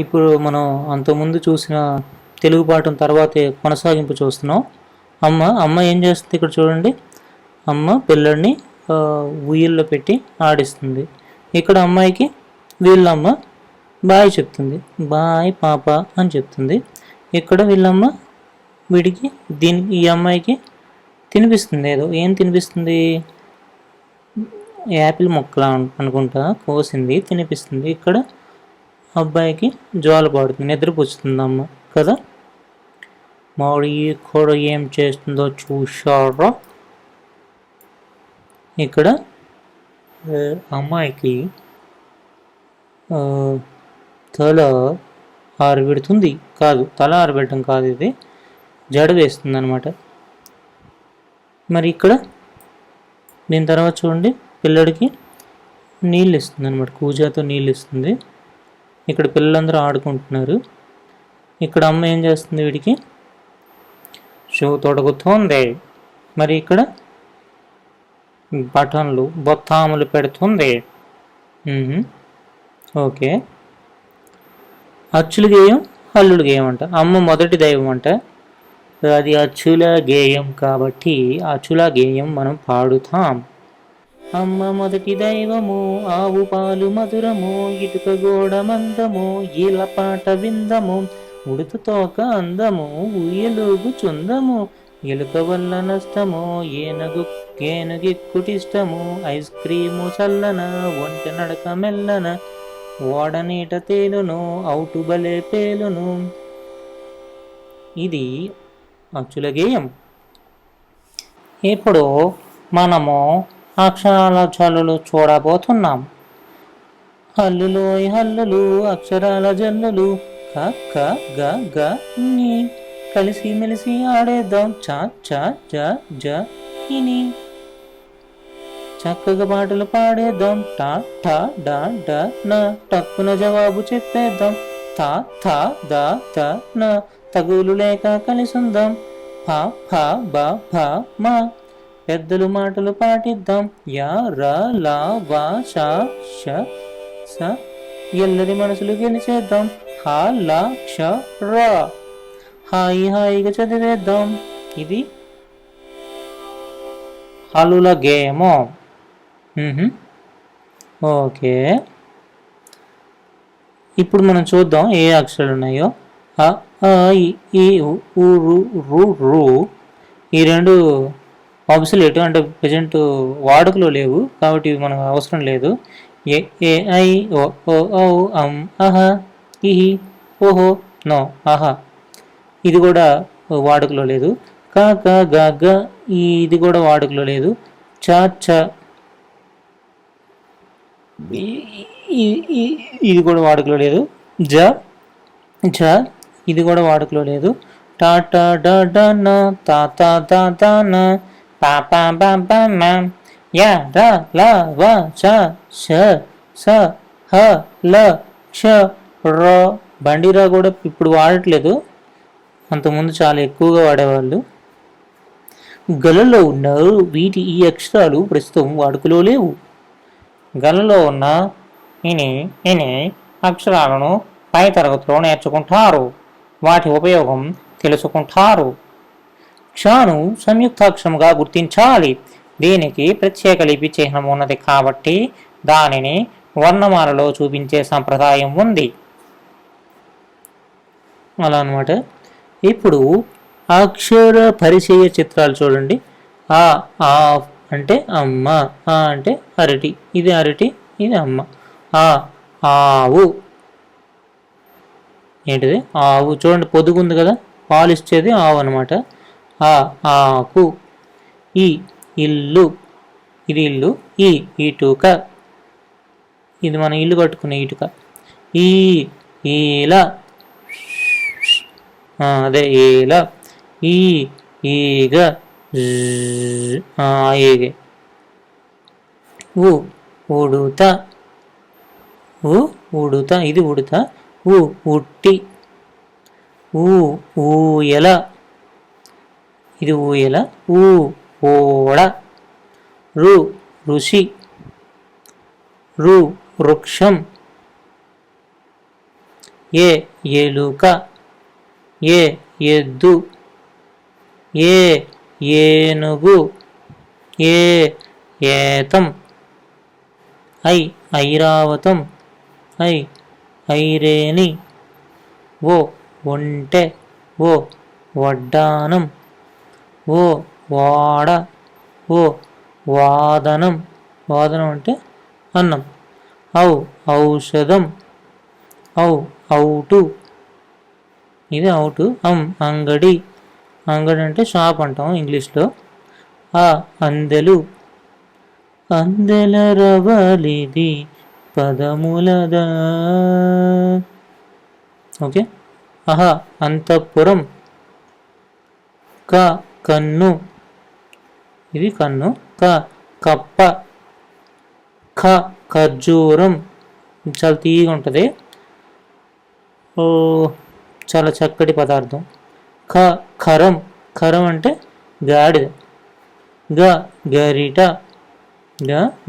ఇప్పుడు మనం అంతకుముందు చూసిన తెలుగు పాఠం తర్వాతే కొనసాగింపు చూస్తున్నాం. అమ్మ ఏం చేస్తుంది ఇక్కడ చూడండి. అమ్మ పిల్లడిని ఉయ్యల్లో పెట్టి ఆడిస్తుంది. ఇక్కడ అమ్మాయికి వీళ్ళమ్మ బాయ్ చెప్తుంది. బాయ్ పాప అని చెప్తుంది. ఇక్కడ వీళ్ళమ్మ వీడికి ఈ అమ్మాయికి తినిపిస్తుంది. ఏం తినిపిస్తుంది? యాపిల్ మొక్కల అనుకుంటా కోసింది తినిపిస్తుంది. ఇక్కడ అబ్బాయికి జ్వాల పాడుతుంది, నిద్రపుచ్చుతుంది అమ్మ కదా. మరి ఇక్కడ ఏం చేస్తుందో చూశారా? ఇక్కడ అమ్మాయికి తల ఆరబెడుతుంది. తల ఆరబెట్టడం కాదు, ఇది జడ వేస్తుంది అనమాట. మరి ఇక్కడ దీని తర్వాత చూడండి, పిల్లడికి నీళ్ళు ఇస్తుంది అనమాట, కూజాతో నీళ్ళు ఇస్తుంది. ఇక్కడ పిల్లలందరూ ఆడుకుంటున్నారు. ఇక్కడ అమ్మ ఏం చేస్తుంది? వీడికి షూ తొడగుతుంది. మరి ఇక్కడ బటన్లు బొత్తాములు పెడుతుంది. ఓకే. అచ్చుల గేయం హల్లుల గేయం అంట. అమ్మ మొదటి దైవం అంట, అది అచ్చుల గేయం కాబట్టి అచ్చుల గేయం మనం పాడుతాం. అమ్మ మొదటి దైవము, ఆవు పాలు మధురము, ఇటుక గోడ మందము, ఈల పాట విందము, ఉడుతు తోక అందము, ఉయ్యలుగు చుందము, ఎలుక వల్ల నష్టము, ఏనుగిక్కుటిష్టము, ఐస్ క్రీము చల్లన, ఒంటి నడక మెల్లన, ఓడనీట తేలును, అవుటు బలే పేలును. ఇది అచ్చుల గేయం. ఇప్పుడు మనము అక్షరాల జల్లులు చూడబోతున్నాం. హల్లులోయ్ హల్లులు, అక్షరాల జల్లులు, క క గ గ ని, కలిసి మెలిసి ఆడేద్దాం చ చ జ జ ఇని, చక్కగా పాటలు పాడేద్దాం టా టా డా డ న, టక్కున జవాబు చెప్పేద్దాం తా థా దా ద న, తగులు లేక కలిసుందాం ఫ ఫ బ ఫ మ, పెద్దలు మాటలు పాటిద్దాం యా ర ల వ ష ష స, ఎల్లరి మనసులు గెలిచేద్దాం హ ల క్ష ర, హాయి హాయిగా చదివేద్దాం. ఇది హల్లుల గేయము. ఓకే, ఇప్పుడు మనం చూద్దాం ఏ అక్షరాలు ఉన్నాయో. అ ఆ ఈ ఉ రు రు రు, ఈ రెండు ఆబ్సొల్యూట్ అంటే ప్రజెంట్ వాడుకలో లేవు కాబట్టి ఇవి మనకు అవసరం లేదు. ఏ ఏ ఐ ఓ ఓ ఔ అం అహ ఇహి ఓహో నో అహ, ఇది కూడా వాడుకలో లేదు. క క గ గ, ఇది కూడా వాడుకలో లేదు. చ చ, ఇది కూడా వాడుకలో లేదు. జ జ, ఇది కూడా వాడుకలో లేదు. టా టా డా డా న, తా తా తా తా న, పా పా పా పా మ, యా ర ల వ చ ష స హ ల క్ష ర. బండిరా కూడా ఇప్పుడు వాడట్లేదు, అంతకుముందు చాలా ఎక్కువగా వాడేవాళ్ళు. గలలో ఉన్న ఈ అక్షరాలు ప్రస్తుతం వాడుకలో లేవు. గలలో ఉన్న ఇని అక్షరాలను పై తరగతిలో నేర్చుకుంటారు, వాటి ఉపయోగం తెలుసుకుంటారు. క్షను సంయుక్తాక్షరముగా గుర్తించాలి. దీనికి ప్రత్యేక లిపి చిహ్నం ఉన్నది కాబట్టి దానిని వర్ణమాలలో చూపించే సంప్రదాయం ఉంది. అలా అనమాట. ఇప్పుడు అక్షర పరిచయ చిత్రాలు చూడండి. ఆ ఆ అంటే అమ్మ, ఆ అంటే అరటి, ఇది అరటి, ఇది అమ్మ. ఆ ఆవు, ఏంటిది ఆవు, చూడండి పొదుగుంది కదా, పాలు ఇచ్చేది ఆవు అనమాట. ఆ ఆకు, ఈ ఇల్లు, ఇది ఇల్లు. ఈ ఇటుక, ఇది మన ఇల్లు కట్టుకునే ఇటుక. ఈ ఈల, అదే ఈల. ఈ ఈగ, ఈగే. ఉడుత, ఉడుత, ఇది ఉడుత. ఉట్టి. ఊయల, ఇది ఊయల. ఓడ. ఋషి. వృక్షం. ఏ ఎలుక, ఏ ఎద్దు, ఏ ఏనుగు, ఏ ఏతం, ఐ ఐరావతం, ఐ ఐరేని, ఓ ఒంటె, ఓ వడ్డానం, ఓ వాడ, ఓ వాదనం, వాదనం అంటే అన్నం, ఔ ఔషధం, ఔ ఔటు, ఇది అవుటు, అంగడి, అంగడి అంటే షాప్ అంటాం ఇంగ్లీష్లో, అందెలు, అందెల రవలిది పదములదా, ఓకే. అంతఃపురం, కన్ను, ఇది కన్ను, కప్ప, ఖర్జూరం, చాలా తీయగా ఉంటుంది, చాలా చక్కటి పదార్థం, ఖరం, ఖరం అంటే గాడిద, గరిట,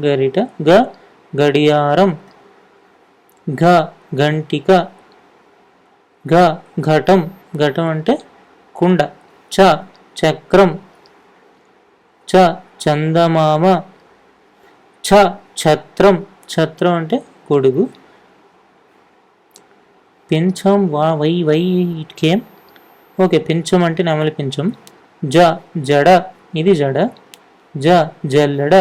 గరిట, గడియారం, గంటిక, ఘటం, ఘటం అంటే కుండ, చక్రం, చందమామ, ఛత్రం, ఛత్రం అంటే గొడుగు, పింఛం, వై ఇట్ కేమ్, ఓకే. పింఛం అంటే నెమలి పింఛం, జడ, ఇది జడ, జల్లెడ,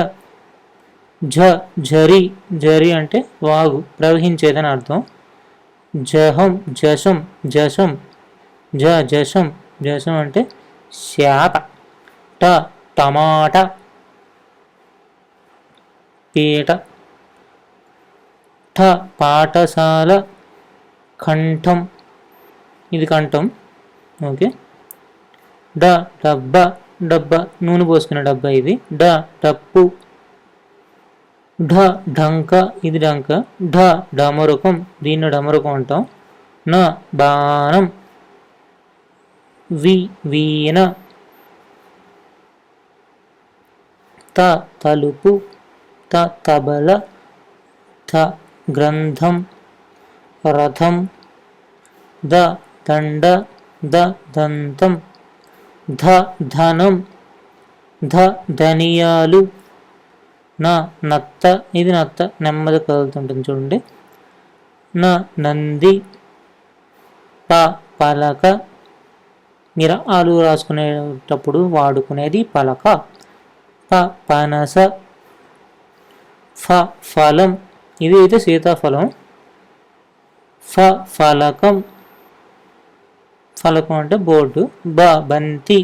జరి, జరి అంటే వాగు, ప్రవహించేదని అర్థం, జశం, జశం, జశం, జశం అంటే శాప, టమాటా, పీట, పాఠశాల, కంఠం, ఇది కంఠం, ఓకే. డబ్బా, డబ్బా నూనె పోసుకునే డబ్బా, ఇది డప్పు, ఢంక, ఇది ఢంక, డమరుకం, దీన్ని డమరుకం అంటాం, బాణం, వీణ, తలుపు, తబల, గ్రంథం, రథం, దండ, దంతం, ధనం, ధనియాలు, నత్త, ఇది నత్త, నెమ్మది కదులుతుంటుంది చూడండి, నంది, పలక, మీరు ఆలు రాసుకునేటప్పుడు వాడుకునేది పలక, పనస, ఫలం, ఇది అయితే సీతాఫలం, ఫలకం, ఫలకం అంటే బోర్డు, బంతి,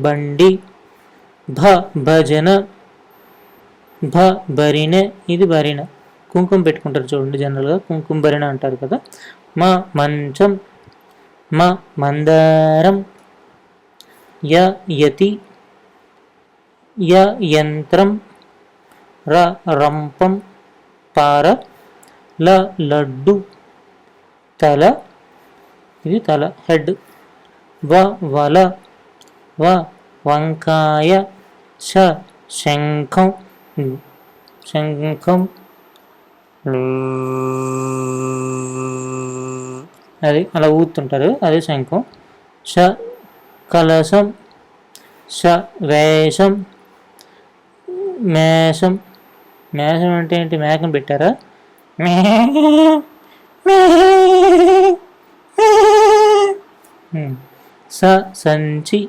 బండి, భజన, బరినె, ఇది బరిన, కుంకుమ పెట్టుకుంటారు చూడండి, జనరల్గా కుంకుమ బరిన అంటారు కదా, మంచం, మందారం, యతి, యంత్రం, రంపం, పార, లడ్డు, తల, ఇది తల, హెడ్, వల, వంకాయ, శంఖం, శంఖం, అది అలా ఊతుంటారు, అదే శంఖం, కలశం, వేషం, మేషం, మేషం అంటే ఏంటి, మేకం పెట్టారా, సంచి,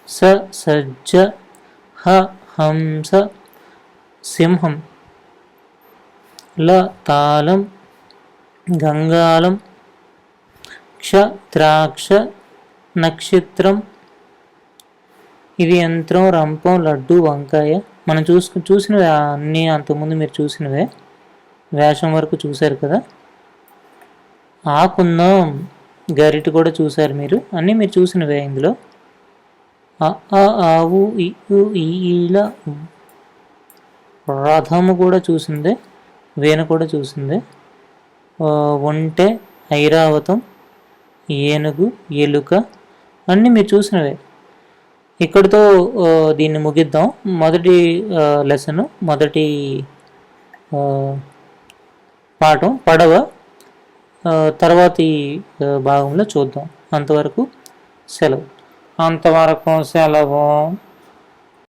సజ్జ, హంస, సింహం, తాళం, గంగాళం, ద్రాక్ష, నక్షత్రం, ఇది యంత్రం, రంపం, లడ్డు, వంకాయ, మనం చూసినవే అన్నీ, అంతకుముందు మీరు చూసినవే, వేషం వరకు చూశారు కదా, ఆకుందాం, గరిట కూడా చూశారు మీరు, అన్నీ మీరు చూసినవే ఇందులో, ఆవు, ఈల, రథము కూడా చూసిందే, వీణ కూడా చూసిందే, ఒంటె, ఐరావతం, ఏనుగు, ఎలుక, అన్నీ మీరు చూసినవే. ఇక్కడితో దీన్ని ముగిద్దాం. మొదటి లెసన్, మొదటి పాఠం పడవ. తర్వాతి భాగంలో చూద్దాం. అంతవరకు సెలవు.